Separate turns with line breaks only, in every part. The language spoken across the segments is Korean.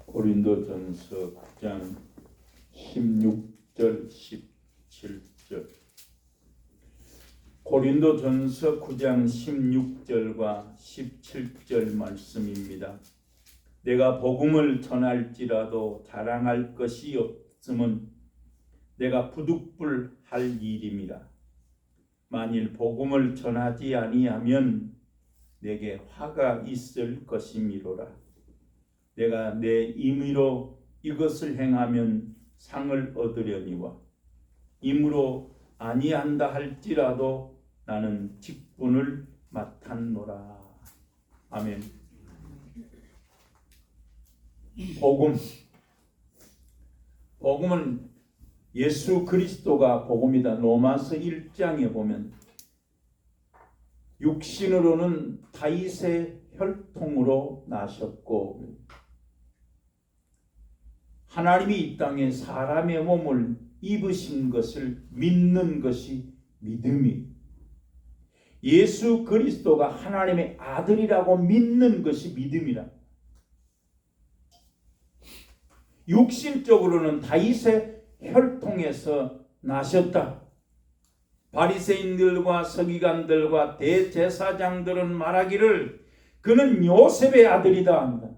고린도전서 9장 16절 17절. 고린도전서 9장 16절과 17절 말씀입니다. 내가 복음을 전할지라도 자랑할 것이 없음은 내가 부득불할 일임이라. 만일 복음을 전하지 아니하면 내게 화가 있을 것이미로라. 내가 내 임의로 이것을 행하면 상을 얻으려니와 임의로 아니한다 할지라도 나는 직분을 맡았노라. 아멘. 복음은 예수 그리스도가 복음이다. 로마서 1장에 보면 육신으로는 다윗의 혈통으로 나셨고 하나님이 이 땅에 사람의 몸을 입으신 것을 믿는 것이 믿음이, 예수 그리스도가 하나님의 아들이라고 믿는 것이 믿음이라. 육신적으로는 다윗의 혈통에서 나셨다. 바리새인들과 서기관들과 대제사장들은 말하기를 그는 요셉의 아들이다 한다.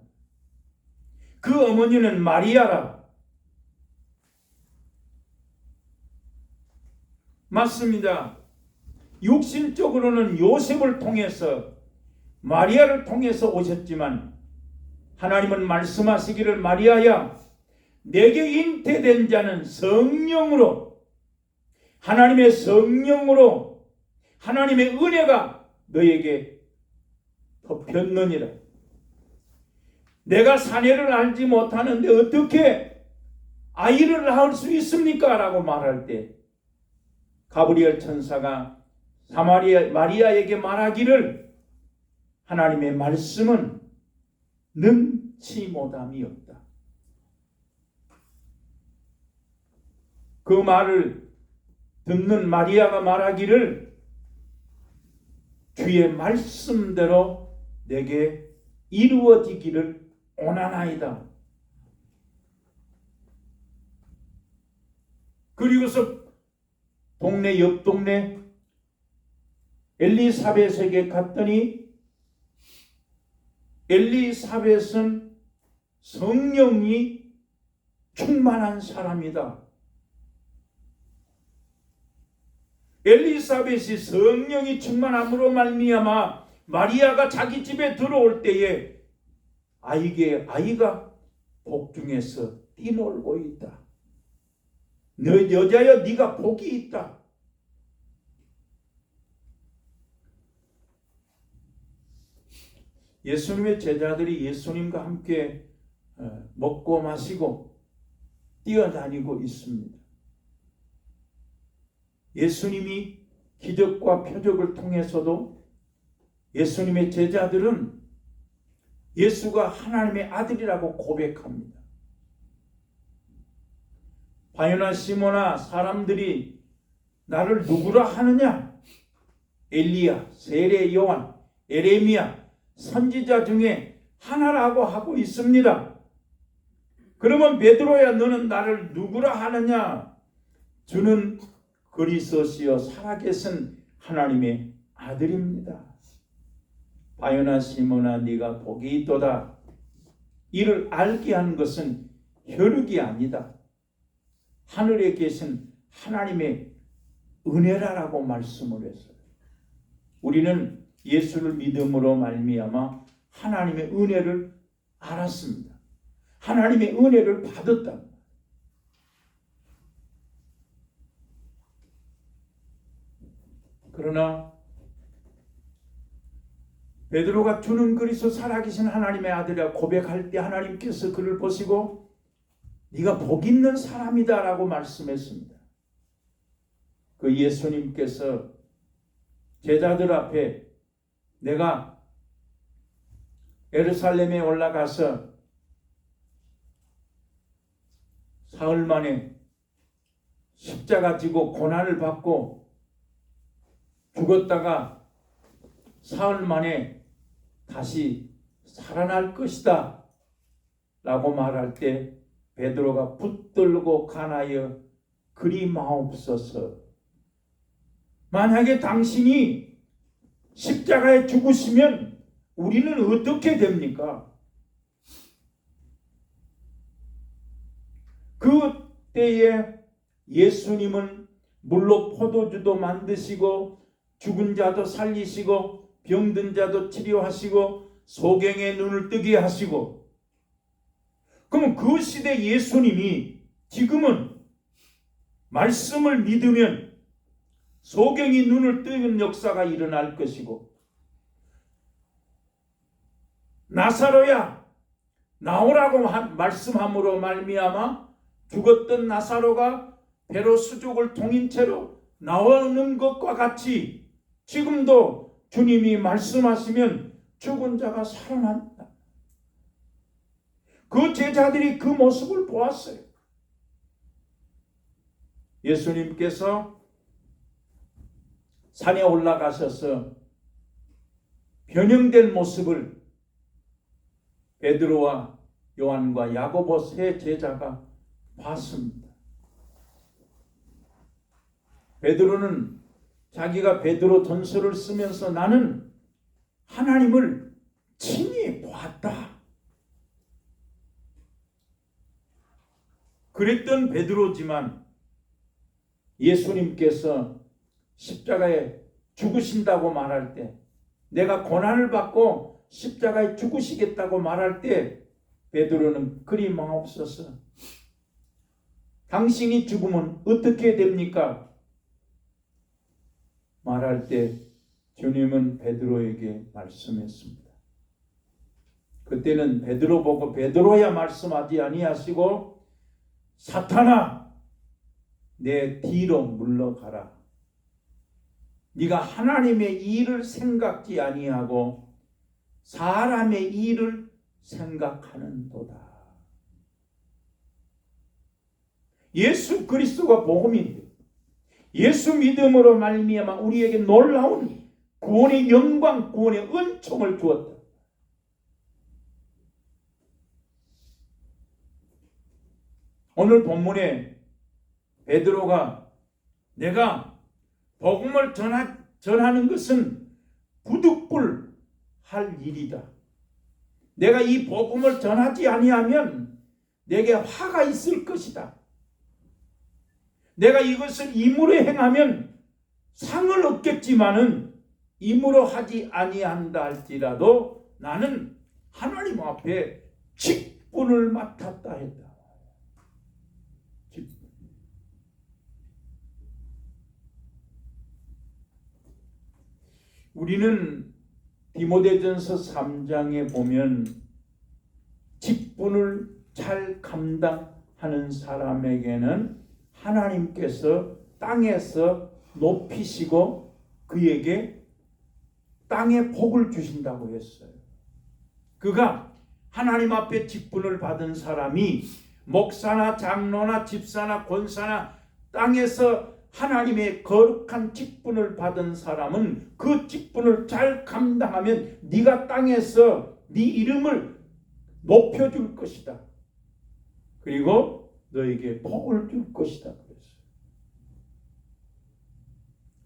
그 어머니는 마리아라. 맞습니다. 육신적으로는 요셉을 통해서 마리아를 통해서 오셨지만 하나님은 말씀하시기를 마리아야 내게 잉태된 자는 성령으로, 하나님의 성령으로 하나님의 은혜가 너에게 덮였느니라. 내가 사내를 알지 못하는데 어떻게 아이를 낳을 수 있습니까? 라고 말할 때 가브리엘 천사가 마리아에게 말하기를 하나님의 말씀은 능치 못함이 없다. 그 말을 듣는 마리아가 말하기를 주의 말씀대로 내게 이루어지기를 원하나이다. 그리고서 옆 동네 엘리사벳에게 갔더니 엘리사벳은 성령이 충만한 사람이다. 엘리사벳이 성령이 충만함으로 말미암아 마리아가 자기 집에 들어올 때에 아이가 복중에서 뛰놀고 있다. 너 여자여 네가 복이 있다. 예수님의 제자들이 예수님과 함께 먹고 마시고 뛰어다니고 있습니다. 예수님이 기적과 표적을 통해서도 예수님의 제자들은 예수가 하나님의 아들이라고 고백합니다. 바요나 시몬아, 사람들이 나를 누구라 하느냐? 엘리야, 세례 요한, 에레미야 선지자 중에 하나라고 하고 있습니다. 그러면 베드로야, 너는 나를 누구라 하느냐? 주는 그리스도시요 살아계신 하나님의 아들입니다. 바요나 시몬아, 네가 복이 있도다. 이를 알게 한 것은 혈육이 아니다. 하늘에 계신 하나님의 은혜라라고 말씀을 했어요. 우리는 예수를 믿음으로 말미암아 하나님의 은혜를 알았습니다. 하나님의 은혜를 받았다. 그러나 베드로가 주는 그리스도 살아계신 하나님의 아들이라고 고백할 때 하나님께서 그를 보시고 네가 복 있는 사람이다 라고 말씀했습니다. 그 예수님께서 제자들 앞에 내가 예루살렘에 올라가서 사흘 만에 십자가 지고 고난을 받고 죽었다가 사흘 만에 다시 살아날 것이다 라고 말할 때 베드로가 붙들고 가나여 그리 마옵소서. 만약에 당신이 십자가에 죽으시면 우리는 어떻게 됩니까? 그때에 예수님은 물로 포도주도 만드시고 죽은 자도 살리시고 병든 자도 치료하시고 소경의 눈을 뜨게 하시고, 그러면 그 시대 예수님이 지금은 말씀을 믿으면 소경이 눈을 뜨는 역사가 일어날 것이고, 나사로야 나오라고 말씀함으로 말미암아 죽었던 나사로가 배로 수족을 통인 채로 나오는 것과 같이 지금도 주님이 말씀하시면 죽은 자가 살아난다. 그 제자들이 그 모습을 보았어요. 예수님께서 산에 올라가셔서 변형된 모습을 베드로와 요한과 야고보 세 제자가 봤습니다. 베드로는 자기가 베드로 전서를 쓰면서 나는 하나님을 친히 보았다 그랬던 베드로지만, 예수님께서 십자가에 죽으신다고 말할 때, 내가 고난을 받고 십자가에 죽으시겠다고 말할 때 베드로는 그리 마옵소서. 당신이 죽으면 어떻게 됩니까? 말할 때 주님은 베드로에게 말씀했습니다. 그때는 베드로 보고 베드로야 말씀하지 아니하시고 사탄아 내 뒤로 물러가라. 네가 하나님의 일을 생각지 아니하고 사람의 일을 생각하는도다. 예수 그리스도가 복음인데 예수 믿음으로 말미암아 우리에게 놀라운 구원의 영광, 구원의 은총을 주었다. 오늘 본문에 베드로가 내가 복음을 전하는 것은 부득불 할 일이다. 내가 이 복음을 전하지 아니하면 내게 화가 있을 것이다. 내가 이것을 임으로 행하면 상을 얻겠지만은 임으로 하지 아니한다 할지라도 나는 하나님 앞에 직분을 맡았다 했다. 우리는 디모데전서 3장에 보면 직분을 잘 감당하는 사람에게는 하나님께서 땅에서 높이시고 그에게 땅에 복을 주신다고 했어요. 그가 하나님 앞에 직분을 받은 사람이 목사나 장로나 집사나 권사나 땅에서 하나님의 거룩한 직분을 받은 사람은 그 직분을 잘 감당하면 네가 땅에서 네 이름을 높여줄 것이다. 그리고 너에게 복을 줄 것이다. 그랬어요.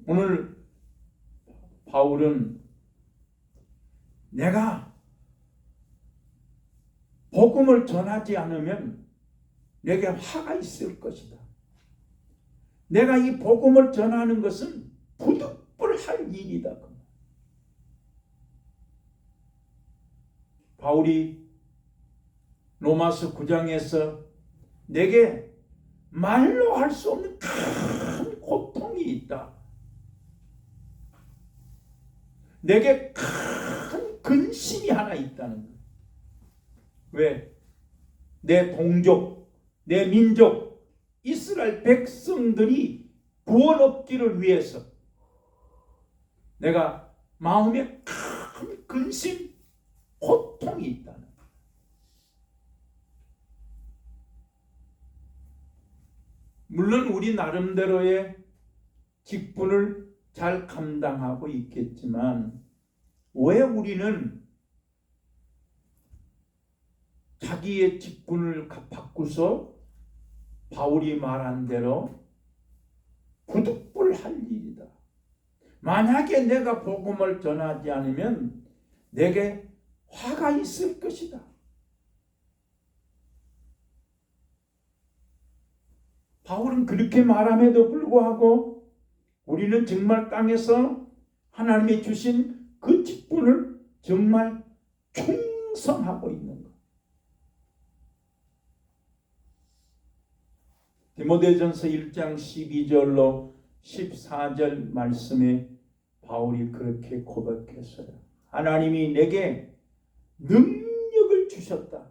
오늘 바울은 내가 복음을 전하지 않으면 내게 화가 있을 것이다. 내가 이 복음을 전하는 것은 부득불할 일이다. 바울이 로마서 9장에서 내게 말로 할 수 없는 큰 고통이 있다. 내게 큰 근심이 하나 있다는 거예요. 왜? 내 동족, 내 민족, 이스라엘 백성들이 구원 얻기를 위해서 내가 마음에 큰 근심, 고통이 있다는 거예요. 물론 우리 나름대로의 직분을 잘 감당하고 있겠지만 왜 우리는 자기의 직분을 바꾸서 바울이 말한 대로 부득불할 일이다. 만약에 내가 복음을 전하지 않으면 내게 화가 있을 것이다. 바울은 그렇게 말함에도 불구하고 우리는 정말 땅에서 하나님이 주신 그 직분을 정말 충성하고 있는 것. 디모데전서 1장 12절로 14절 말씀에 바울이 그렇게 고백했어요. 하나님이 내게 능력을 주셨다.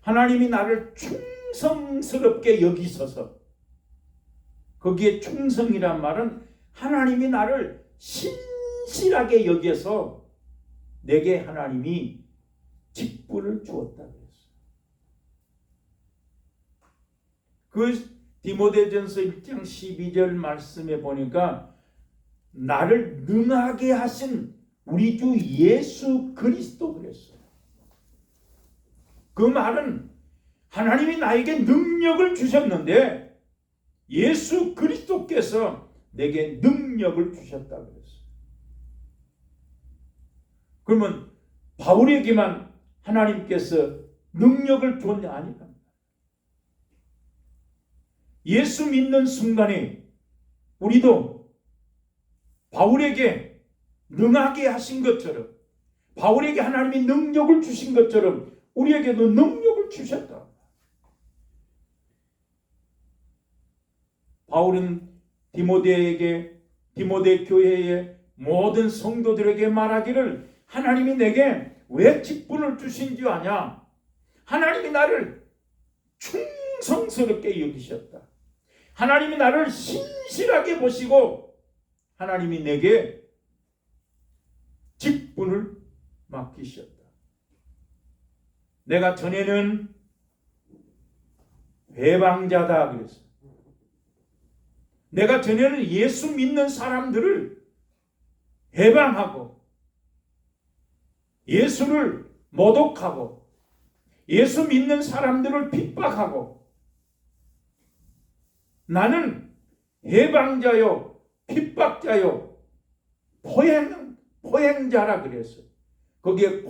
하나님이 나를 충성스럽게 여기셔서, 거기에 충성이란 말은 하나님이 나를 신실하게 여겨서 내게 하나님이 직분을 주었다 그랬어요. 그 디모데전서 1장 12절 말씀에 보니까 나를 능하게 하신 우리 주 예수 그리스도 그랬어요. 그 말은 하나님이 나에게 능력을 주셨는데 예수 그리스도께서 내게 능력을 주셨다 그랬어요. 그러면 바울에게만 하나님께서 능력을 줬냐? 아니다. 예수 믿는 순간에 우리도 바울에게 능하게 하신 것처럼, 바울에게 하나님이 능력을 주신 것처럼 우리에게도 능력을 주셨다. 바울은 디모데 교회의 모든 성도들에게 말하기를 하나님이 내게 왜 직분을 주신 줄 아냐? 하나님이 나를 충성스럽게 여기셨다. 하나님이 나를 신실하게 보시고 하나님이 내게 직분을 맡기셨다. 내가 전에는 회방자다 그랬어요. 내가 전에는 예수 믿는 사람들을 회방하고 예수를 모독하고 예수 믿는 사람들을 핍박하고, 나는 해방자요 핍박자요 포행자라 그랬어요. 거기에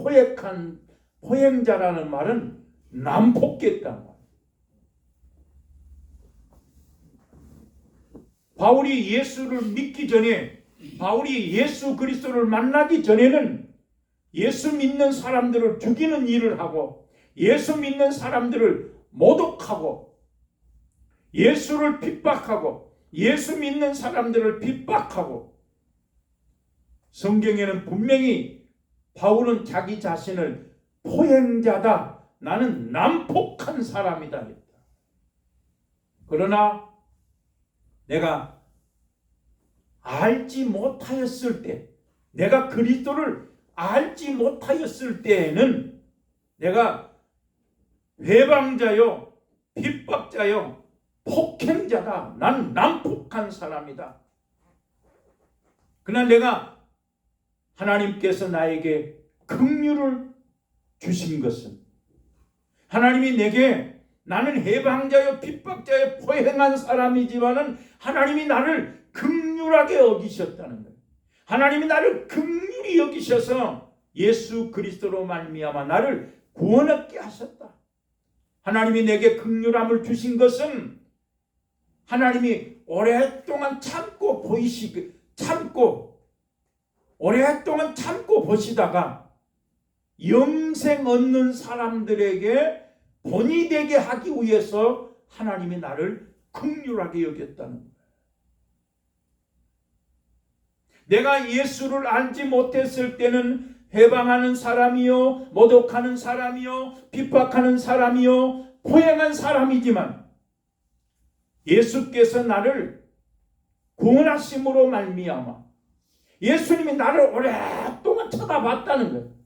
포행자라는 말은 난폭했단 말이에요. 바울이 예수를 믿기 전에, 바울이 예수 그리스도를 만나기 전에는 예수 믿는 사람들을 죽이는 일을 하고 예수 믿는 사람들을 모독하고 예수를 핍박하고 예수 믿는 사람들을 핍박하고, 성경에는 분명히 바울은 자기 자신을 포행자다, 나는 난폭한 사람이다 했다. 그러나 내가 알지 못하였을 때, 내가 그리스도를 알지 못하였을 때에는 내가 회방자요 핍박자요 폭행자다, 난 난폭한 사람이다. 그러나 내가 하나님께서 나에게 긍휼을 주신 것은, 하나님이 내게, 나는 해방자요 핍박자요 포행한 사람이지만은 하나님이 나를 긍휼하게 여기셨다는 거예요. 하나님이 나를 긍휼히 여기셔서 예수 그리스도로 말미암아 나를 구원 얻게 하셨다. 하나님이 내게 긍휼함을 주신 것은 하나님이 오랫동안 오랫동안 참고 보시다가 영생 얻는 사람들에게 본이 되게 하기 위해서 하나님이 나를 긍휼하게 여겼다는 거예요. 내가 예수를 알지 못했을 때는 해방하는 사람이요 모독하는 사람이요 핍박하는 사람이요 포행한 사람이지만, 예수께서 나를 구원하심으로 말미암아 예수님이 나를 오랫동안 쳐다봤다는 거예요.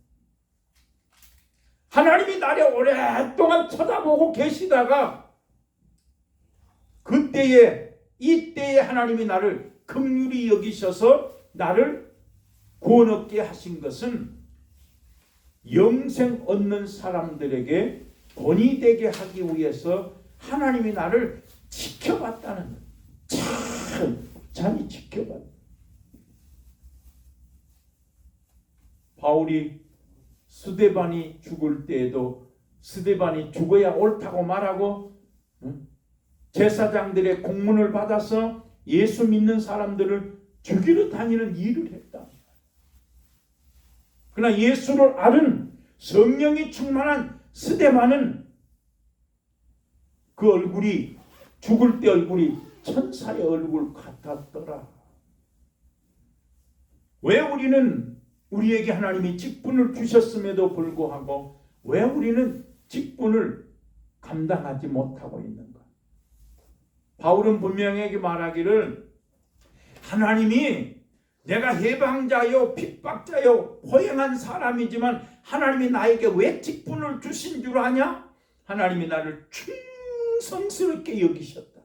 하나님이 나를 오랫동안 쳐다보고 계시다가 이때에 하나님이 나를 긍휼히 여기셔서 나를 구원 얻게 하신 것은 영생 얻는 사람들에게 본이 되게 하기 위해서 하나님이 나를 지켜봤다는 거예요. 잘 지켜봤다. 바울이 스데반이 죽을 때에도 스데반이 죽어야 옳다고 말하고 제사장들의 공문을 받아서 예수 믿는 사람들을 죽이러 다니는 일을 했다. 그러나 예수를 아는 성령이 충만한 스데반은 그 얼굴이 죽을 때 얼굴이 천사의 얼굴 같았더라. 왜 우리에게 하나님이 직분을 주셨음에도 불구하고 왜 우리는 직분을 감당하지 못하고 있는가? 바울은 분명하게 말하기를 하나님이 내가 해방자요 핍박자요 호행한 사람이지만 하나님이 나에게 왜 직분을 주신 줄 아냐? 하나님이 나를 충성스럽게 여기셨다.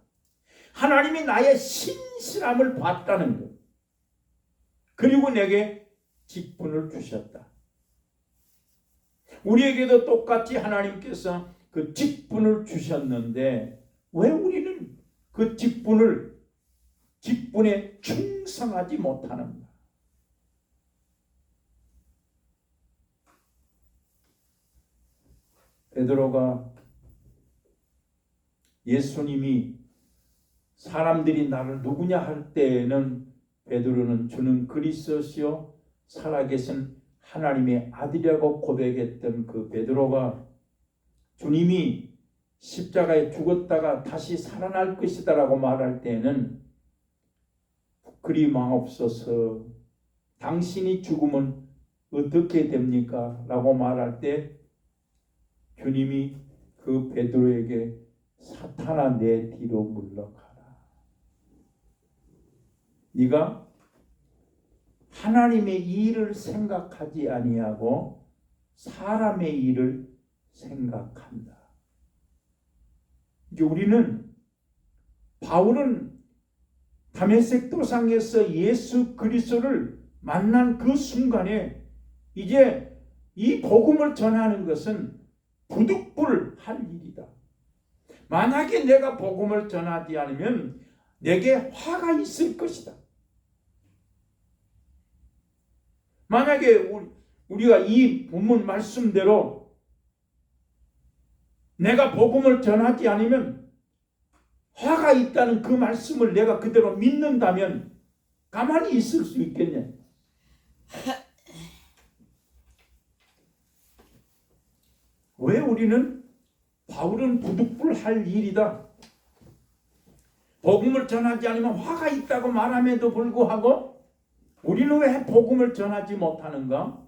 하나님이 나의 신실함을 봤다는 것. 그리고 내게 직분을 주셨다. 우리에게도 똑같이 하나님께서 그 직분을 주셨는데 왜 우리는 그 직분에 충성하지 못하는가? 베드로가 예수님이 사람들이 나를 누구냐 할 때에는 베드로는 주는 그리스도시요 살아계신 하나님의 아들이라고 고백했던 그 베드로가 주님이 십자가에 죽었다가 다시 살아날 것이다라고 말할 때는 그리 마옵소서 당신이 죽으면 어떻게 됩니까? 라고 말할 때 주님이 그 베드로에게 사탄아 내 뒤로 물러가라. 네가 하나님의 일을 생각하지 아니하고 사람의 일을 생각한다. 우리는 바울은 다메섹 도상에서 예수 그리스도를 만난 그 순간에 이제 이 복음을 전하는 것은 부득불할 일이다. 만약에 내가 복음을 전하지 않으면 내게 화가 있을 것이다. 만약에 우리가 이 본문 말씀대로 내가 복음을 전하지 않으면 화가 있다는 그 말씀을 내가 그대로 믿는다면 가만히 있을 수 있겠냐? 왜 우리는 바울은 부득불할 일이다. 복음을 전하지 않으면 화가 있다고 말함에도 불구하고 우리는 왜 복음을 전하지 못하는가?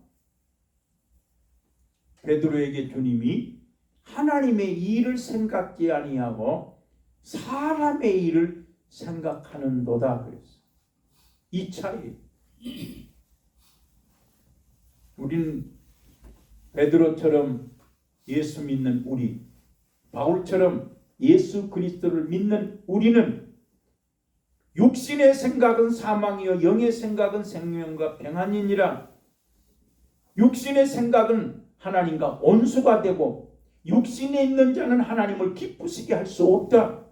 베드로에게 주님이 하나님의 일을 생각지 아니하고 사람의 일을 생각하는도다 그랬어. 이 차이. 우리는 베드로처럼 예수 믿는 우리, 바울처럼 예수 그리스도를 믿는 우리는 육신의 생각은 사망이요 영의 생각은 생명과 평안이니라. 육신의 생각은 하나님과 원수가 되고 육신에 있는 자는 하나님을 기쁘시게 할 수 없다.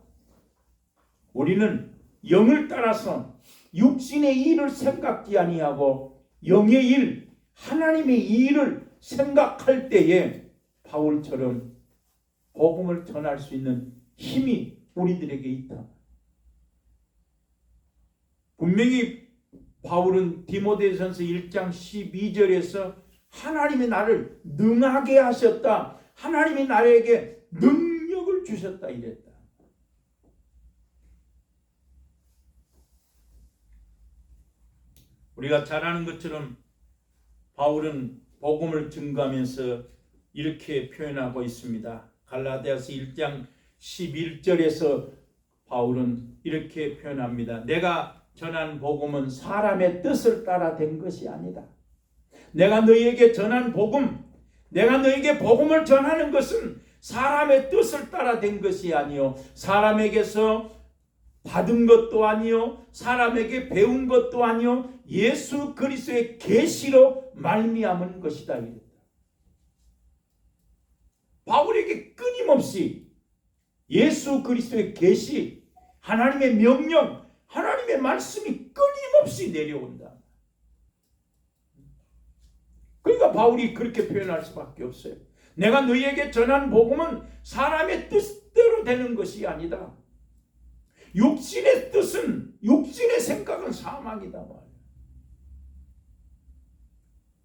우리는 영을 따라서 육신의 일을 생각지 아니하고 영의 일, 하나님의 일을 생각할 때에 바울처럼 복음을 전할 수 있는 힘이 우리들에게 있다. 분명히 바울은 디모데전서 1장 12절에서 하나님이 나를 능하게 하셨다. 하나님이 나에게 능력을 주셨다 이랬다. 우리가 잘 아는 것처럼 바울은 복음을 증거하면서 이렇게 표현하고 있습니다. 갈라디아서 1장 11절에서 바울은 이렇게 표현합니다. 내가 전한 복음은 사람의 뜻을 따라 된 것이 아니다. 내가 너희에게 전한 복음, 내가 너희에게 복음을 전하는 것은 사람의 뜻을 따라 된 것이 아니요 사람에게서 받은 것도 아니요 사람에게 배운 것도 아니요 예수 그리스도의 계시로 말미암은 것이다 이랬다. 바울에게 끊임없이 예수 그리스도의 계시, 하나님의 명령, 하나님의 말씀이 끊임없이 내려온다. 그러니까 바울이 그렇게 표현할 수밖에 없어요. 내가 너희에게 전한 복음은 사람의 뜻대로 되는 것이 아니다. 육신의 뜻은, 육신의 생각은 사망이다 말이야.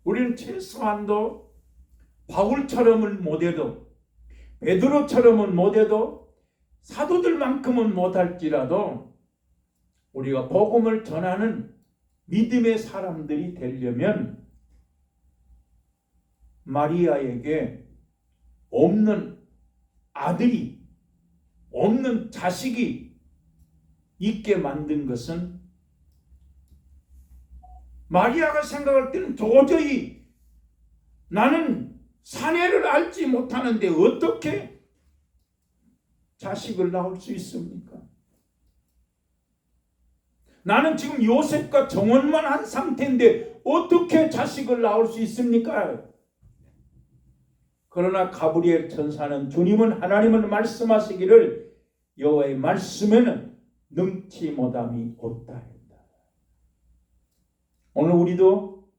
우리는 최소한도 바울처럼은 못해도, 베드로처럼은 못해도, 사도들만큼은 못할지라도 우리가 복음을 전하는 믿음의 사람들이 되려면 마리아에게 없는 아들이, 없는 자식이 있게 만든 것은 마리아가 생각할 때는 도저히 나는 사내를 알지 못하는데 어떻게 자식을 낳을 수 있습니까? 나는 지금 요셉과 정혼만 한 상태인데 어떻게 자식을 낳을 수 있습니까? 그러나 가브리엘 천사는 주님은 하나님은 말씀하시기를 여호와의 말씀에는 능치 못함이 없다 했다. 오늘 우리도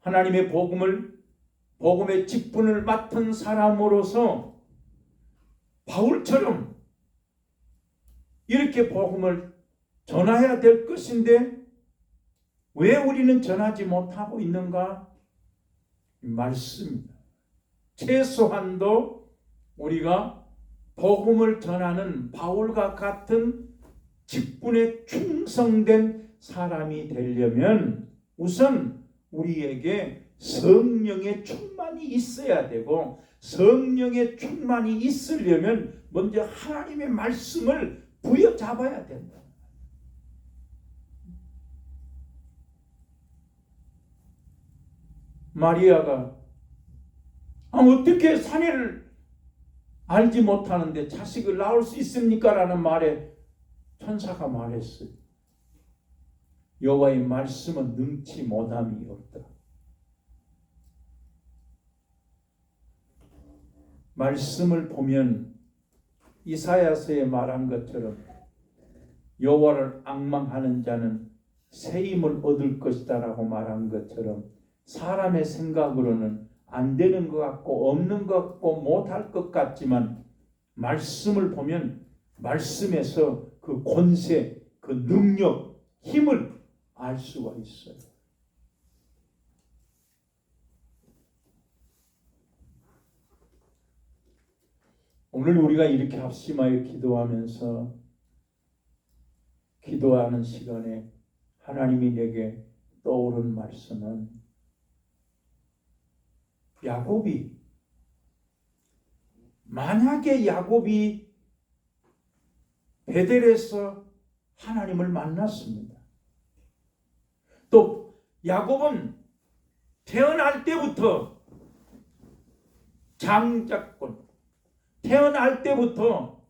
하나님의 복음의 직분을 맡은 사람으로서 바울처럼 이렇게 복음을 전해야 될 것인데 왜 우리는 전하지 못하고 있는가? 말씀입니다. 최소한도 우리가 복음을 전하는 바울과 같은 직분에 충성된 사람이 되려면 우선 우리에게 성령의 충만이 있어야 되고, 성령의 충만이 있으려면 먼저 하나님의 말씀을 부여잡아야 된다. 마리아가 어떻게 사내를 알지 못하는데 자식을 낳을 수 있습니까? 라는 말에 천사가 말했어요. 여호와의 말씀은 능치 못함이 없다. 말씀을 보면 이사야서에 말한 것처럼 여호와를 앙망하는 자는 새 힘을 얻을 것이다 라고 말한 것처럼 사람의 생각으로는 안 되는 것 같고 없는 것 같고 못할 것 같지만 말씀을 보면 말씀에서 그 권세, 그 능력, 힘을 알 수가 있어요. 오늘 우리가 이렇게 합심하여 기도하면서 기도하는 시간에 하나님이 내게 떠오른 말씀은 야곱이, 만약에 야곱이 베델에서 하나님을 만났습니다. 또 야곱은 태어날 때부터 장자권, 태어날 때부터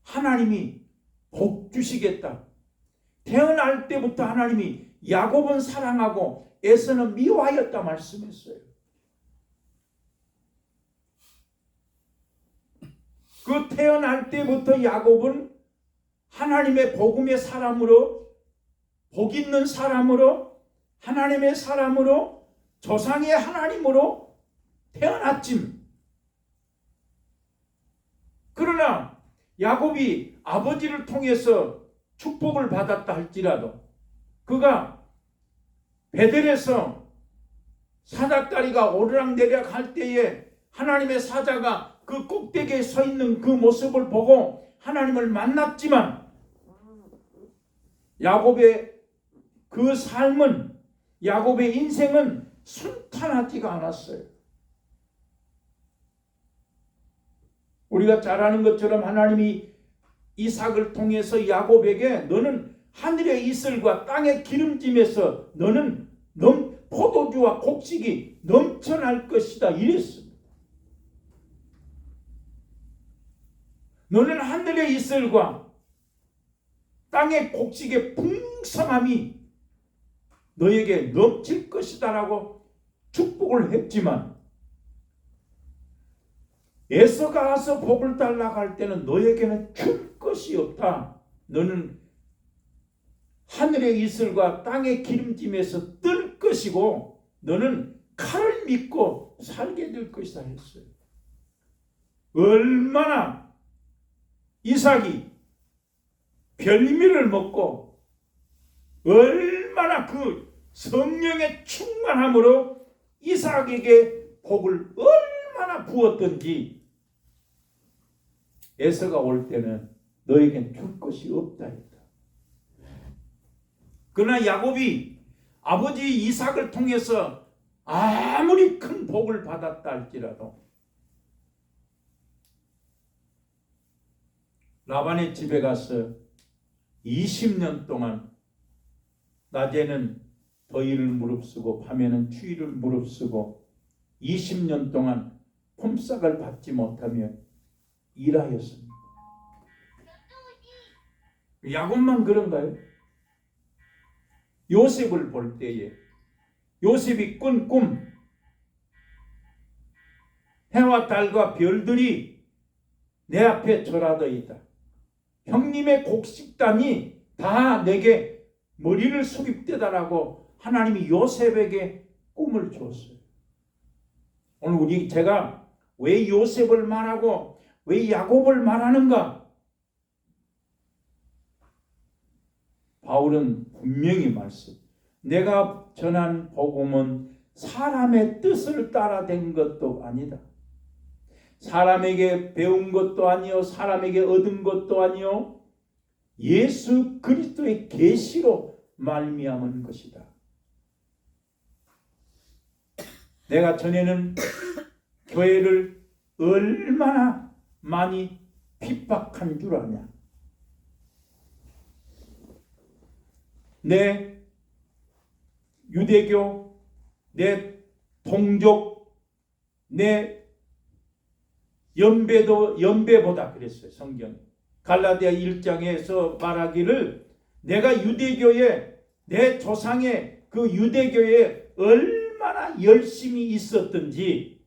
하나님이 복 주시겠다. 태어날 때부터 하나님이 야곱은 사랑하고 에서는 미워하였다 말씀했어요. 그 태어날 때부터 야곱은 하나님의 복음의 사람으로, 복 있는 사람으로, 하나님의 사람으로, 조상의 하나님으로 태어났지. 그러나 야곱이 아버지를 통해서 축복을 받았다 할지라도 그가 베델에서 사닥다리가 오르락내리락 할 때에 하나님의 사자가 그 꼭대기에 서 있는 그 모습을 보고 하나님을 만났지만 야곱의 그 삶은, 야곱의 인생은 순탄하지가 않았어요. 우리가 잘 아는 것처럼 하나님이 이삭을 통해서 야곱에게 너는 하늘의 이슬과 땅의 기름짐에서 너는 포도주와 곡식이 넘쳐날 것이다 이랬습니다. 너는 하늘의 이슬과 땅의 곡식의 풍성함이 너에게 넘칠 것이다라고 축복을 했지만 에서가 와서 복을 달라고 할 때는 너에게는 줄 것이 없다. 너는 하늘의 이슬과 땅의 기름짐에서 뜰 것이고 너는 칼을 믿고 살게 될 것이다 했어요. 얼마나 이삭이 별미를 먹고 얼마나 그 성령의 충만함으로 이삭에게 복을 얼마나 부었던지 에서가 올 때는 너에겐 줄 것이 없다 했다. 그러나 야곱이 아버지 이삭을 통해서 아무리 큰 복을 받았다 할지라도 라반의 집에 가서 20년 동안 낮에는 더위를 무릅쓰고 밤에는 추위를 무릅쓰고 20년 동안 품삯을 받지 못하며 일하였습니다. 야곱만 그런가요? 요셉을 볼 때에 요셉이 꾼 꿈, 해와 달과 별들이 내 앞에 절하되어 있다. 형님의 곡식단이 다 내게 머리를 숙입되다라고 하나님이 요셉에게 꿈을 주었어요. 오늘 제가 왜 요셉을 말하고 왜 야곱을 말하는가? 바울은 분명히 말씀. 내가 전한 복음은 사람의 뜻을 따라 된 것도 아니다. 사람에게 배운 것도 아니요, 사람에게 얻은 것도 아니요, 예수 그리스도의 계시로 말미암은 것이다. 내가 전에는 교회를 얼마나 많이 핍박한 줄 아냐? 내 유대교, 내 동족, 내 연배보다 그랬어요. 성경 갈라디아 1장에서 말하기를 내가 유대교에 내 조상의 그 유대교에 얼마나 열심히 있었던지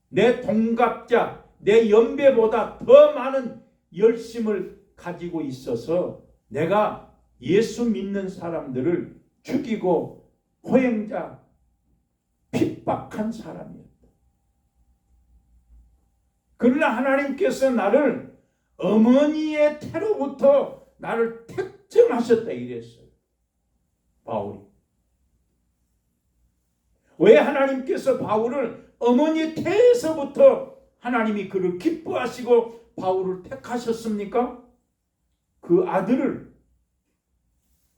내 동갑자, 내 연배보다 더 많은 열심을 가지고 있어서 내가 예수 믿는 사람들을 죽이고 호행자, 핍박한 사람이었다. 그러나 하나님께서 나를 어머니의 태로부터 나를 택정하셨다 이랬어요. 바울이. 왜 하나님께서 바울을 어머니 태에서부터 하나님이 그를 기뻐하시고 바울을 택하셨습니까? 그 아들을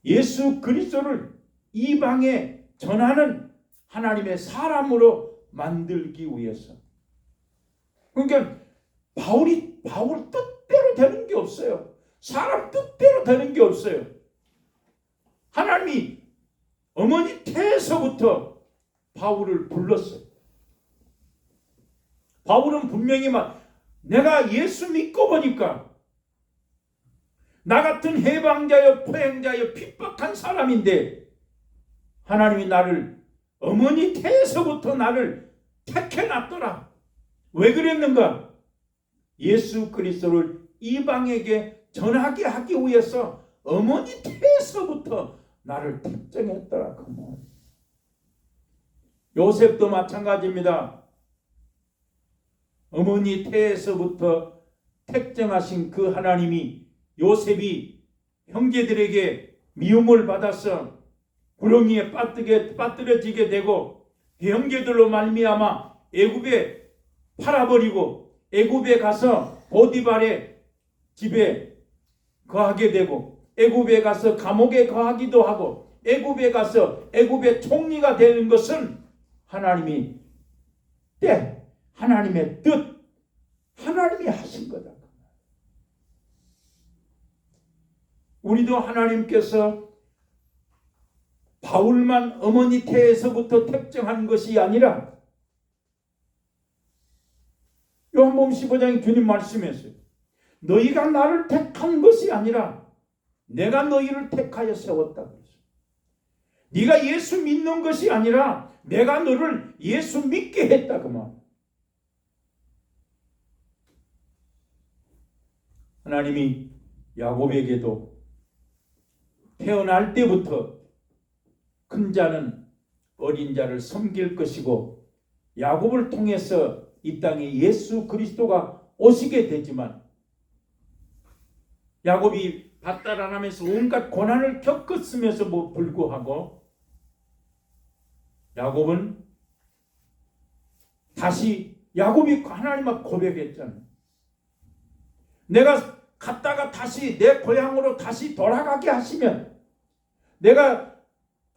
예수 그리스도를 이방에 전하는 하나님의 사람으로 만들기 위해서. 그러니까 바울 뜻대로 되는 게 없어요. 사람 뜻대로 되는 게 없어요. 하나님이 어머니 태에서부터 바울을 불렀어요. 바울은 분명히 내가 예수 믿고 보니까 나 같은 해방자여 포행자여 핍박한 사람인데 하나님이 나를 어머니 태에서부터 나를 택해놨더라. 왜 그랬는가? 예수 그리스도를 이방에게 전하게 하기 위해서 어머니 태에서부터 나를 택정했더라. 요셉도 마찬가지입니다. 어머니 태에서부터 택정하신 그 하나님이 요셉이 형제들에게 미움을 받아서 구렁이에 빠뜨려지게 되고 형제들로 말미암아 애굽에 팔아버리고 애굽에 가서 보디발의 집에 거하게 되고 애굽에 가서 감옥에 거하기도 하고 애굽에 가서 애굽의 총리가 되는 것은 하나님의 뜻, 하나님이 하신 거다. 우리도 하나님께서 바울만 어머니 태에서부터 택정한 것이 아니라 요한복음 15장에 주님 말씀했어요. 너희가 나를 택한 것이 아니라 내가 너희를 택하여 세웠다. 네가 예수 믿는 것이 아니라 내가 너를 예수 믿게 했다 그 말. 하나님이 야곱에게도 태어날 때부터 큰 자는 어린 자를 섬길 것이고 야곱을 통해서 이 땅에 예수 그리스도가 오시게 되지만 야곱이 밭다란하면서 온갖 고난을 겪었으면서 불구하고 야곱은 다시 야곱이 하나님 앞 고백했잖아요. 내가 갔다가 다시 내 고향으로 다시 돌아가게 하시면 내가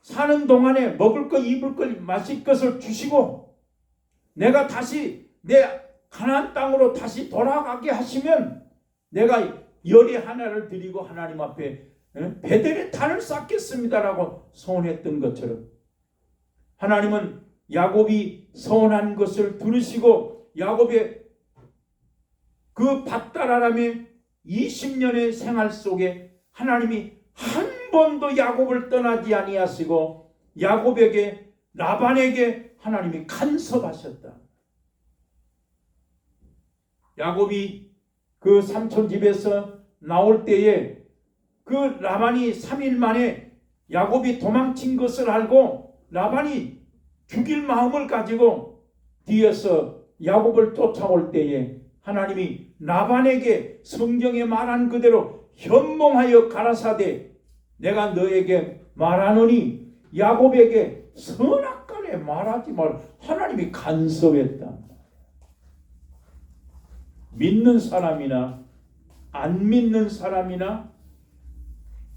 사는 동안에 먹을 것, 입을 것, 마실 것을 주시고 내가 다시 내 가나안 땅으로 다시 돌아가게 하시면 내가 열의 하나를 드리고 하나님 앞에 베델의 단을 쌓겠습니다라고 소원했던 것처럼 하나님은 야곱이 소원한 것을 들으시고 야곱의 그 밭다라람의 20년의 생활 속에 하나님이 한 번도 야곱을 떠나지 아니하시고 야곱에게 라반에게 하나님이 간섭하셨다. 야곱이 그 삼촌 집에서 나올 때에 그 라반이 3일 만에 야곱이 도망친 것을 알고 라반이 죽일 마음을 가지고 뒤에서 야곱을 쫓아올 때에 하나님이 라반에게 성경에 말한 그대로 현몽하여 가라사대 내가 너에게 말하노니 야곱에게 선악간에 말하지 말라. 하나님이 간섭했다. 믿는 사람이나 안 믿는 사람이나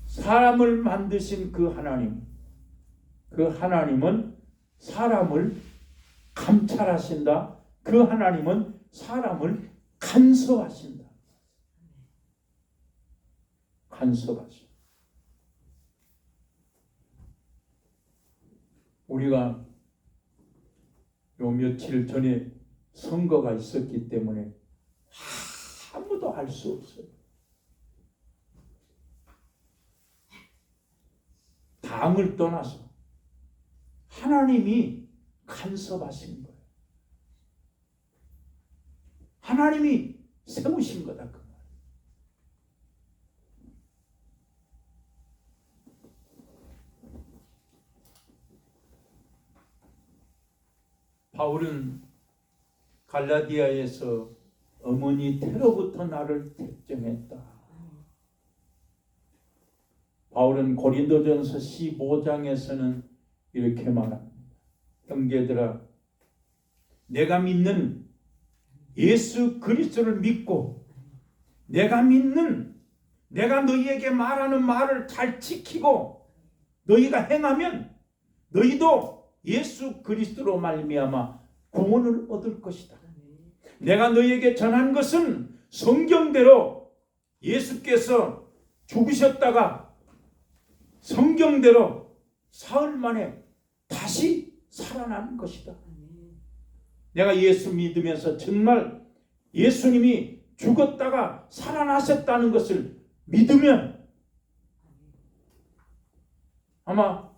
사람을 만드신 그 하나님은 사람을 감찰하신다. 그 하나님은 사람을 간섭하신다. 간섭하신다. 우리가 요 며칠 전에 선거가 있었기 때문에 아무도 알 수 없어요. 당을 떠나서 하나님이 간섭하신 거예요. 하나님이 세우신 거다. 그 말. 바울은 갈라디아에서 어머니 태로부터 나를 택정했다. 바울은 고린도전서 15장에서는 이렇게 말합니다. 형제들아, 내가 믿는 예수 그리스도를 믿고 내가 너희에게 말하는 말을 잘 지키고 너희가 행하면 너희도 예수 그리스도로 말미암아 구원을 얻을 것이다. 내가 너희에게 전한 것은 성경대로 예수께서 죽으셨다가 성경대로 사흘 만에 다시 살아난 것이다. 내가 예수 믿으면서 정말 예수님이 죽었다가 살아나셨다는 것을 믿으면 아마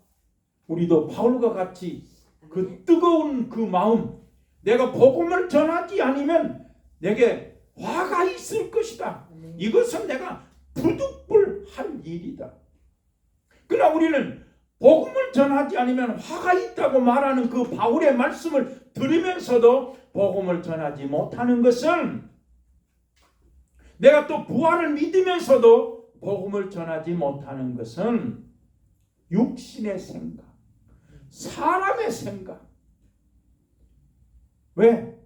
우리도 바울과 같이 그 뜨거운 그 마음, 내가 복음을 전하지 않으면 내게 화가 있을 것이다. 이것은 내가 부득불할 일이다. 그러나 우리는 복음을 전하지 않으면 화가 있다고 말하는 그 바울의 말씀을 들으면서도 복음을 전하지 못하는 것은, 내가 또 부활을 믿으면서도 복음을 전하지 못하는 것은 육신의 생각, 사람의 생각. 왜?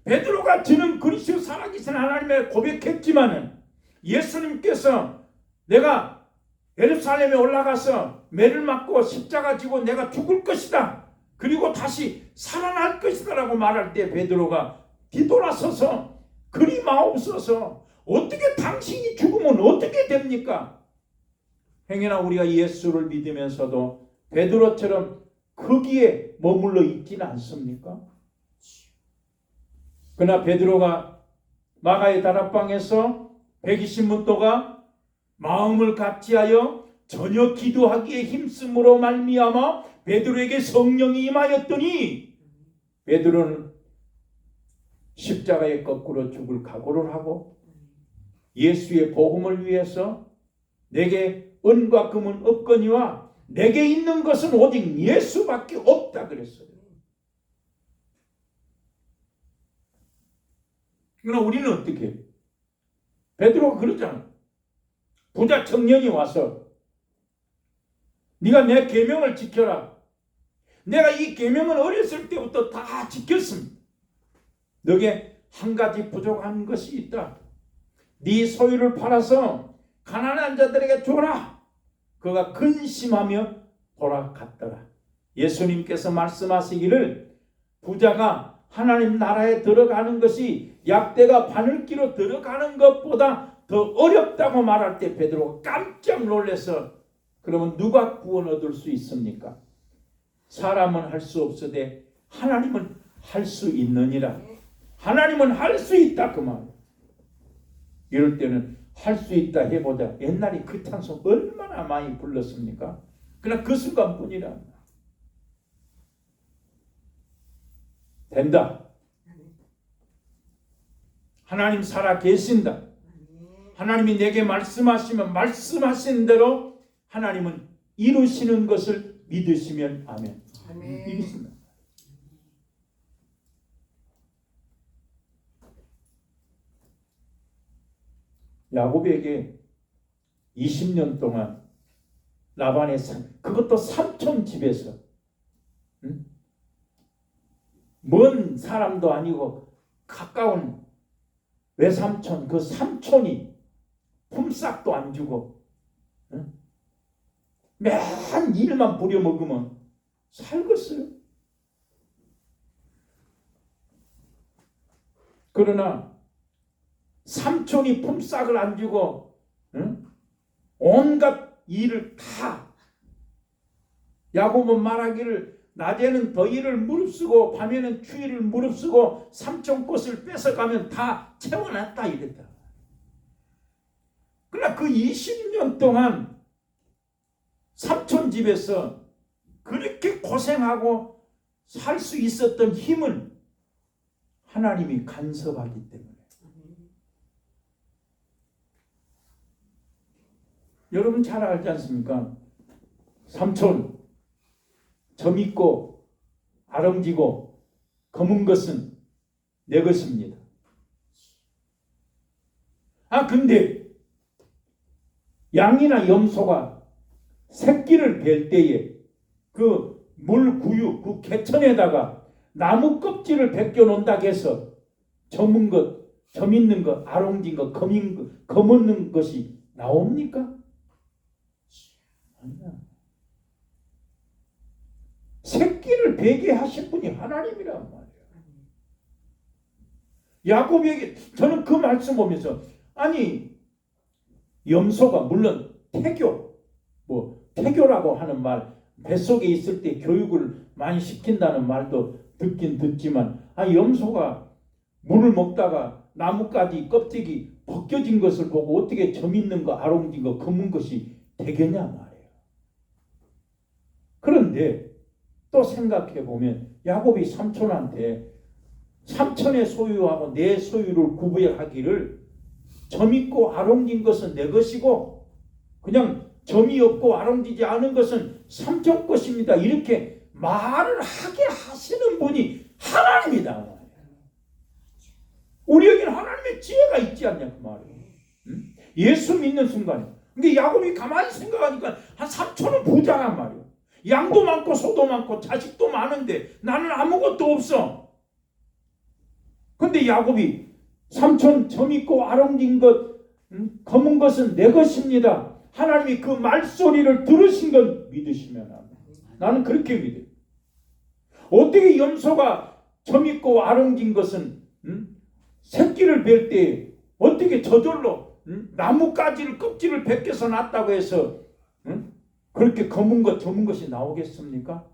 베드로가 저는 그리스도 살아계신 하나님을 고백했지만은 예수님께서 내가 예루살렘에 올라가서 매를 맞고 십자가 지고 내가 죽을 것이다, 그리고 다시 살아날 것이다 라고 말할 때 베드로가 뒤돌아서서 그리 마옵소서, 어떻게 당신이 죽으면 어떻게 됩니까? 행여나 우리가 예수를 믿으면서도 베드로처럼 거기에 머물러 있지는 않습니까? 그러나 베드로가 마가의 다락방에서 120문도가 마음을 같이하여 전혀 기도하기에 힘쓰므로 말미암아 베드로에게 성령이 임하였더니 베드로는 십자가에 거꾸로 죽을 각오를 하고 예수의 복음을 위해서 내게 은과 금은 없거니와 내게 있는 것은 오직 예수밖에 없다 그랬어요. 그러나 우리는 어떻게 해요? 베드로가 그러잖아. 부자 청년이 와서 네가 내 계명을 지켜라. 내가 이 계명을 어렸을 때부터 다 지켰습니다. 너게 한 가지 부족한 것이 있다. 네 소유를 팔아서 가난한 자들에게 줘라. 그가 근심하며 돌아갔더라. 예수님께서 말씀하시기를 부자가 하나님 나라에 들어가는 것이 약대가 바늘기로 들어가는 것보다 더 어렵다고 말할 때 베드로가 깜짝 놀라서 그러면 누가 구원 얻을 수 있습니까? 사람은 할 수 없으되 하나님은 할 수 있느니라. 하나님은 할 수 있다 그 말. 이럴 때는 할 수 있다 해보자. 옛날에 그 찬송 얼마나 많이 불렀습니까? 그러나 그 순간뿐이라. 된다. 하나님 살아 계신다. 하나님이 내게 말씀하시면 말씀하신 대로 하나님은 이루시는 것을 믿으시면 아멘. 믿습니다. 야곱에게 20년 동안 라반의 그것도 삼촌 집에서 먼 사람도 아니고 가까운 외삼촌 그 삼촌이 품삯도 안 주고 맨 일만 부려먹으면 살겠어요. 그러나 삼촌이 품삯을 안 주고 온갖 일을 다 야곱은 말하기를 낮에는 더위를 무릅쓰고 밤에는 추위를 무릅쓰고 삼촌 꽃을 뺏어가면 다 채워놨다 이랬다. 그러나 그 20년 동안 삼촌 집에서 그렇게 고생하고 살 수 있었던 힘은 하나님이 간섭하기 때문에. 여러분 잘 알지 않습니까? 삼촌 점 있고 아름지고 검은 것은 내 것입니다. 근데 양이나 염소가 새끼를 뵐 때에 그 물구유 그 개천에다가 나무 껍질을 벗겨 놓는다고 해서 점은 것, 점 있는 것, 아롱진 것, 검은 것이 나옵니까? 아니야. 새끼를 베게 하신 분이 하나님이란 말이에요. 야곱에게 저는 그 말씀 보면서 아니 염소가 물론 태교라고 하는 말 뱃속에 있을 때 교육을 많이 시킨다는 말도 듣긴 듣지만 염소가 물을 먹다가 나뭇가지 껍데기 벗겨진 것을 보고 어떻게 점 있는 거 아롱진 거 검은 것이 되겠냐 말이에요. 그런데 또 생각해 보면 야곱이 삼촌한테 삼촌의 소유하고 내 소유를 구별하기를 점 있고 아롱진 것은 내 것이고 그냥 점이 없고 아롱지지 않은 것은 삼촌 것입니다. 이렇게 말을 하게 하시는 분이 하나님이다. 우리에게는 하나님의 지혜가 있지 않냐 그 말이에요. 예수 믿는 순간에. 근데 야곱이 가만히 생각하니까 한 삼촌은 부자란 말이에요. 양도 많고 소도 많고 자식도 많은데 나는 아무것도 없어. 근데 야곱이 삼촌 점 있고 아롱진 것 검은 것은 내 것입니다. 하나님이 그 말소리를 들으신 건 믿으시면 합니다. 나는 그렇게 믿어요. 어떻게 염소가 점 있고 아롱진 것은 새끼를 뵐 때 어떻게 저절로 나뭇가지를 껍질을 벗겨서 놨다고 해서 그렇게 검은 것 점은 것이 나오겠습니까?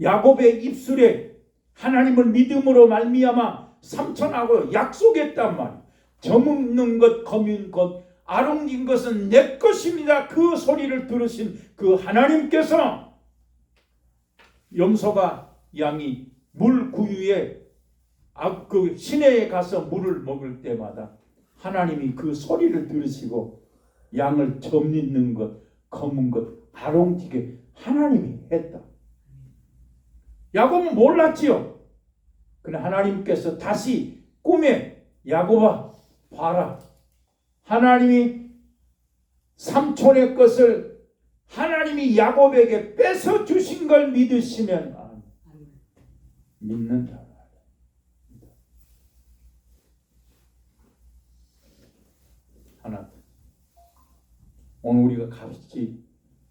야곱의 입술에 하나님을 믿음으로 말미암아 삼촌하고 약속했단 말이에요. 저먹는 것, 거민 것, 아롱진 것은 내 것입니다. 그 소리를 들으신 그 하나님께서 염소가 양이 물 구유에 그 시내에 가서 물을 먹을 때마다 하나님이 그 소리를 들으시고 양을 점있는 것, 검은 것, 아롱지게 하나님이 했다. 야곱은 몰랐지요. 그러나 하나님께서 다시 꿈에 야곱아 봐라. 하나님이 삼촌의 것을 하나님이 야곱에게 뺏어 주신 걸 믿으시면 믿는다. 하나. 오늘 우리가 같이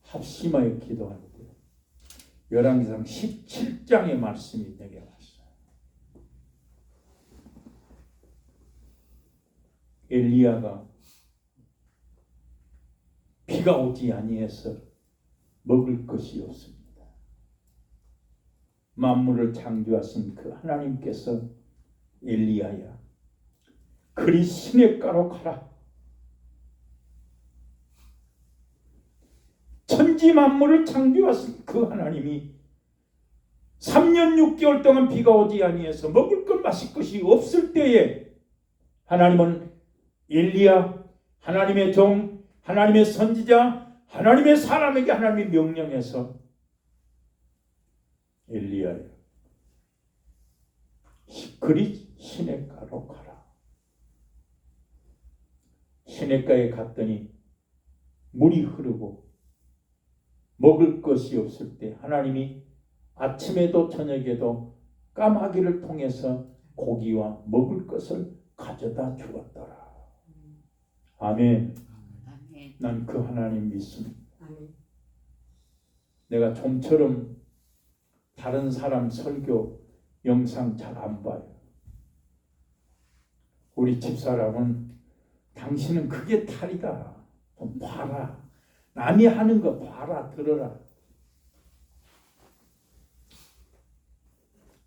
합심하여 기도할 때 열왕기상 17장의 말씀이 내게 왔어요. 엘리야가 비가 오지 아니해서 먹을 것이 없습니다. 만물을 창조하신 그 하나님께서 엘리야야 그리 시냇가로 가라. 천지 만물을 창조하신 그 하나님이 3년 6개월 동안 비가 오지 아니해서 먹을 것 마실 것이 없을 때에 하나님은 엘리야 하나님의 종 하나님의 선지자 하나님의 사람에게 하나님이 명령해서 엘리야야 그리 시냇가로 가라. 시냇가에 갔더니 물이 흐르고 먹을 것이 없을 때 하나님이 아침에도 저녁에도 까마귀를 통해서 고기와 먹을 것을 가져다 주었더라. 아멘. 난 그 하나님 믿습니다. 내가 좀처럼 다른 사람 설교 영상 잘 안 봐요. 우리 집사람은 당신은 그게 탈이다. 좀 봐라. 남이 하는 거 봐라, 들어라.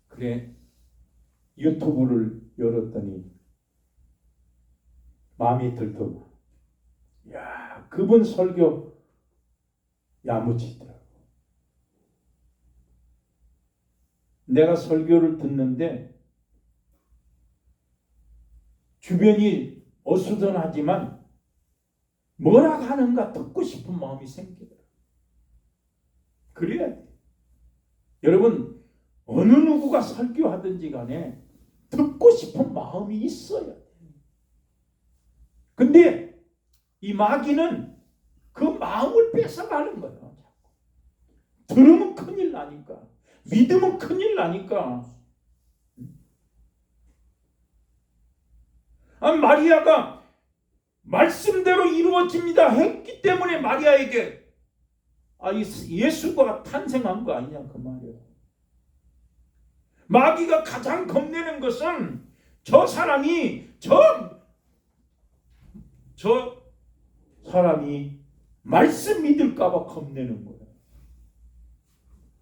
그래, 유튜브를 열었더니 마음이 들더만. 야, 그분 설교 야무지더라고. 내가 설교를 듣는데 주변이 어수선하지만 뭐라 하는가 듣고 싶은 마음이 생기더라고요. 그래야 돼. 여러분 어느 누구가 설교하든지 간에 듣고 싶은 마음이 있어야 돼. 근데 이 마귀는 그 마음을 뺏어가는 거예요. 들으면 큰일 나니까. 믿으면 큰일 나니까. 마리아가 말씀대로 이루어집니다 했기 때문에 마리아에게 예수가 탄생한 거 아니냐 그 말이에요. 마귀가 가장 겁내는 것은 저 사람이 말씀 믿을까 봐 겁내는 거예요.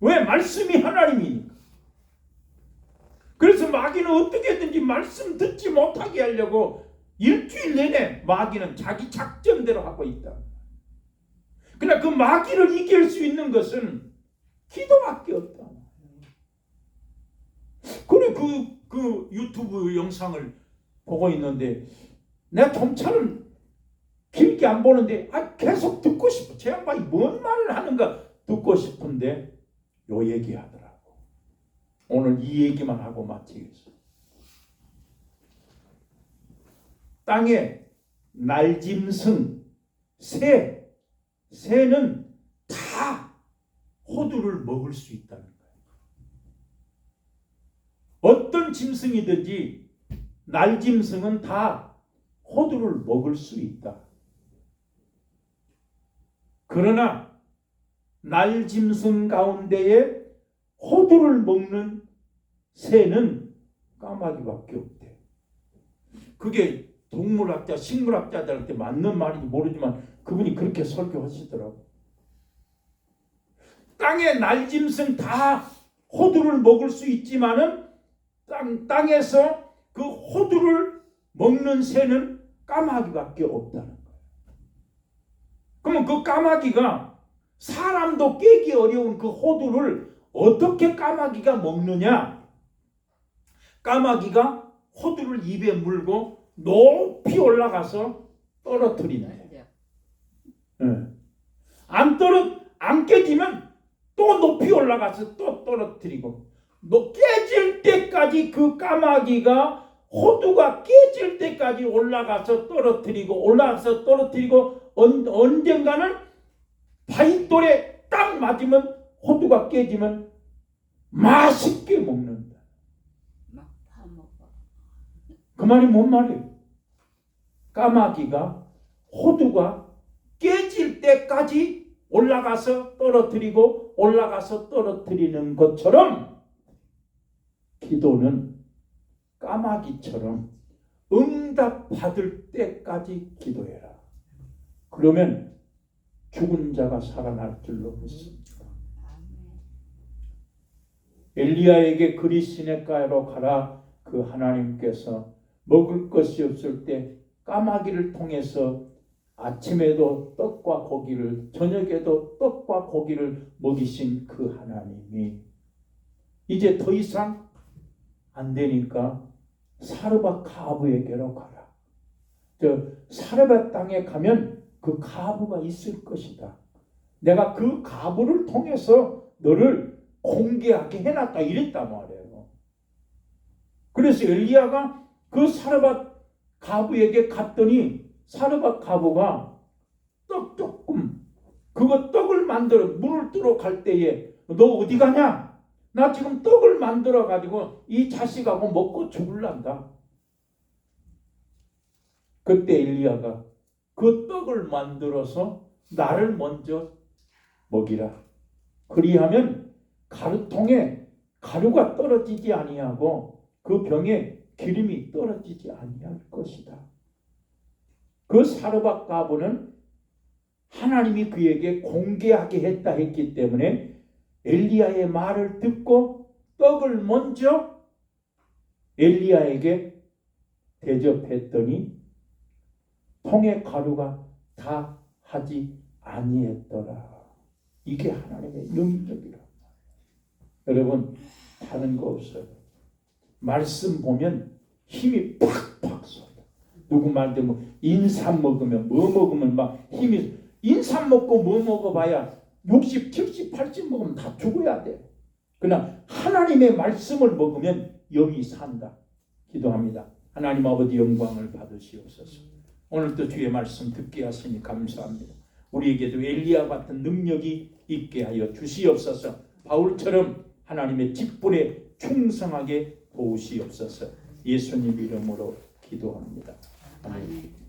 왜? 말씀이 하나님이니까. 그래서 마귀는 어떻게든지 말씀 듣지 못하게 하려고 일주일 내내 마귀는 자기 작전대로 하고 있다. 그러나 그 마귀를 이길 수 있는 것은 기도밖에 없다. 그래 그 유튜브 영상을 보고 있는데 내가 좀처럼 길게 안 보는데 계속 듣고 싶어. 제 양반이 뭔 말을 하는가 듣고 싶은데 요 얘기하더라고. 오늘 이 얘기만 하고 마치겠어. 땅에 날짐승, 새는 다 호두를 먹을 수 있다는 거예요. 어떤 짐승이든지 날짐승은 다 호두를 먹을 수 있다. 그러나 날짐승 가운데에 호두를 먹는 새는 까마귀밖에 없대. 그게 동물학자, 식물학자들한테 맞는 말인지 모르지만 그분이 그렇게 설교하시더라고. 땅의 날짐승 다 호두를 먹을 수 있지만은 땅에서 그 호두를 먹는 새는 까마귀밖에 없다는 거예요. 그러면 그 까마귀가 사람도 깨기 어려운 그 호두를 어떻게 까마귀가 먹느냐? 까마귀가 호두를 입에 물고 높이 올라가서 떨어뜨린대. 안 깨지면 또 높이 올라가서 또 떨어뜨리고, 깨질 때까지 그 까마귀가 호두가 깨질 때까지 올라가서 떨어뜨리고 언젠가는 바위돌에 딱 맞으면 호두가 깨지면 맛있게 먹는다. 그 말이 뭔 말이에요? 까마귀가 호두가 깨질 때까지 올라가서 떨어뜨리는 것처럼 기도는 까마귀처럼 응답 받을 때까지 기도해라. 그러면 죽은 자가 살아날 줄로 믿습니다. 엘리야에게 그리 시냇가로 가라. 그 하나님께서 먹을 것이 없을 때 까마귀를 통해서 아침에도 떡과 고기를, 저녁에도 떡과 고기를 먹이신 그 하나님이 이제 더 이상 안 되니까 사르밧 가부에게로 가라. 사르밧 땅에 가면 그 가부가 있을 것이다. 내가 그 가부를 통해서 너를 공개하게 해놨다. 이랬단 말이에요. 그래서 엘리야가 그 사르밧 가부에게 갔더니 사르밧 가부가 떡 조금, 그거 떡을 만들어 문을 뚫어 갈 때에 너 어디 가냐? 나 지금 떡을 만들어 가지고 이 자식하고 먹고 죽을란다. 그때 엘리야가 그 떡을 만들어서 나를 먼저 먹이라. 그리하면 가루통에 가루가 떨어지지 아니하고 그 병에 기름이 떨어지지 아니할 것이다. 그 사르밧 가부는 하나님이 그에게 공개하게 했기 때문에 엘리야의 말을 듣고 떡을 먼저 엘리야에게 대접했더니 통의 가루가 다 하지 아니했더라. 이게 하나님의 능력이라. 여러분, 다른 거 없어요. 말씀 보면 힘이 팍팍 쏟아. 누구 말대 인삼 먹으면 막 힘이, 인삼 먹고 먹어봐야 60, 70, 80 먹으면 다 죽어야 돼. 그러나 하나님의 말씀을 먹으면 영이 산다. 기도합니다. 하나님 아버지 영광을 받으시옵소서. 오늘도 주의 말씀 듣게 하시니 감사합니다. 우리에게도 엘리야 같은 능력이 있게 하여 주시옵소서. 바울처럼 하나님의 직분에 충성하게 도우시옵소서. 예수님 이름으로 기도합니다. 아멘.